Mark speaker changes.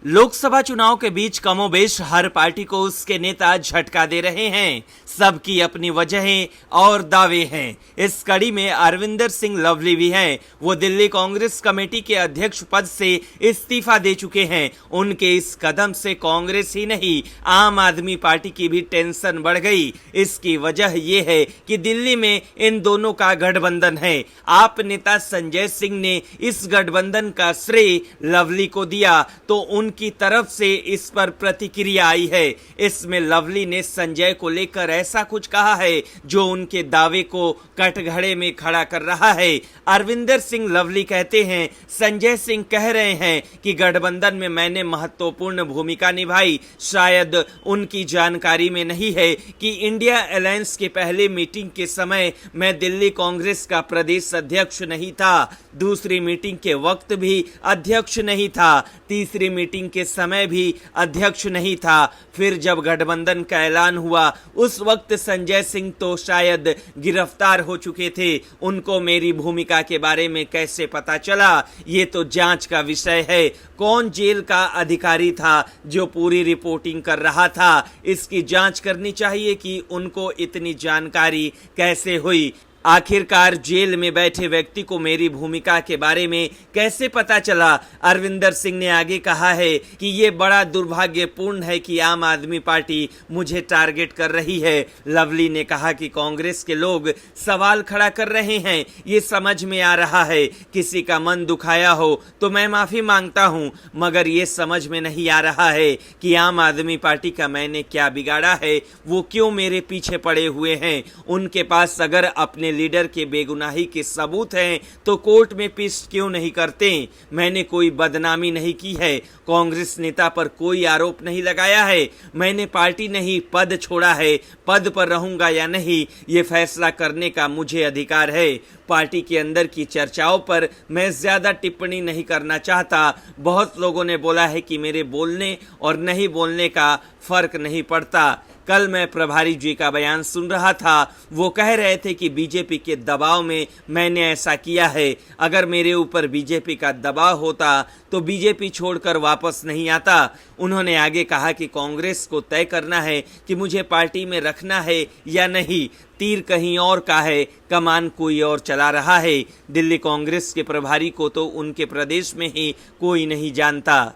Speaker 1: लोकसभा चुनाव के बीच कमोबेश हर पार्टी को उसके नेता झटका दे रहे हैं। सबकी अपनी वजहें और दावे हैं। इस कड़ी में अरविंदर सिंह लवली भी हैं। वो दिल्ली कांग्रेस कमेटी के अध्यक्ष पद से इस्तीफा दे चुके हैं। उनके इस कदम से कांग्रेस ही नहीं, आम आदमी पार्टी की भी टेंशन बढ़ गई। इसकी वजह यह है कि दिल्ली में इन दोनों का गठबंधन है। आप नेता संजय सिंह ने इस गठबंधन का श्रेय लवली को दिया तो उनकी तरफ से इस पर प्रतिक्रिया आई है। इसमें लवली ने संजय को लेकर ऐसा कुछ कहा है जो उनके दावे को कटघरे में खड़ा कर रहा है। अरविंदर सिंह लवली कहते हैं, संजय सिंह कह रहे हैं कि गठबंधन में मैंने महत्वपूर्ण भूमिका निभाई। शायद उनकी जानकारी में नहीं है कि इंडिया अलायंस के पहले मीटिंग के समय मैं दिल्ली कांग्रेस का प्रदेश अध्यक्ष नहीं था, दूसरी मीटिंग के वक्त भी अध्यक्ष नहीं था, तीसरी मीटिंग के समय भी अध्यक्ष नहीं था। फिर जब गठबंधन का ऐलान हुआ उस वक्त संजय सिंह तो शायद गिरफ्तार हो चुके थे। उनको मेरी भूमिका के बारे में कैसे पता चला, ये तो जांच का विषय है। कौन जेल का अधिकारी था जो पूरी रिपोर्टिंग कर रहा था, इसकी जांच करनी चाहिए कि उनको इतनी जानकारी कैसे हुई। आखिरकार जेल में बैठे व्यक्ति को मेरी भूमिका के बारे में कैसे पता चला। अरविंदर सिंह ने आगे कहा है कि ये बड़ा दुर्भाग्यपूर्ण है कि आम आदमी पार्टी मुझे टारगेट कर रही है। लवली ने कहा कि कांग्रेस के लोग सवाल खड़ा कर रहे हैं, ये समझ में आ रहा है। किसी का मन दुखाया हो तो मैं माफी मांगता हूं, मगर ये समझ में नहीं आ रहा है कि आम आदमी पार्टी का मैंने क्या बिगाड़ा है, वो क्यों मेरे पीछे पड़े हुए हैं। उनके पास अगर अपने लीडर के बेगुनाही के सबूत हैं तो कोर्ट में पेश क्यों नहीं करते। मैंने कोई बदनामी नहीं की है, कांग्रेस नेता पर कोई आरोप नहीं लगाया है। मैंने पार्टी नहीं पद छोड़ा है। पद पर रहूंगा या नहीं ये फैसला करने का मुझे अधिकार है। पार्टी के अंदर की चर्चाओं पर मैं ज्यादा टिप्पणी नहीं करना चाहता। बहुत लोगों ने बोला है कि मेरे बोलने और नहीं बोलने का फर्क नहीं पड़ता। कल मैं प्रभारी जी का बयान सुन रहा था, वो कह रहे थे कि बीजेपी के दबाव में मैंने ऐसा किया है। अगर मेरे ऊपर बीजेपी का दबाव होता तो बीजेपी छोड़कर वापस नहीं आता। उन्होंने आगे कहा कि कांग्रेस को तय करना है कि मुझे पार्टी में रखना है या नहीं। तीर कहीं और का है, कमान कोई और चला रहा है। दिल्ली कांग्रेस के प्रभारी को तो उनके प्रदेश में ही कोई नहीं जानता।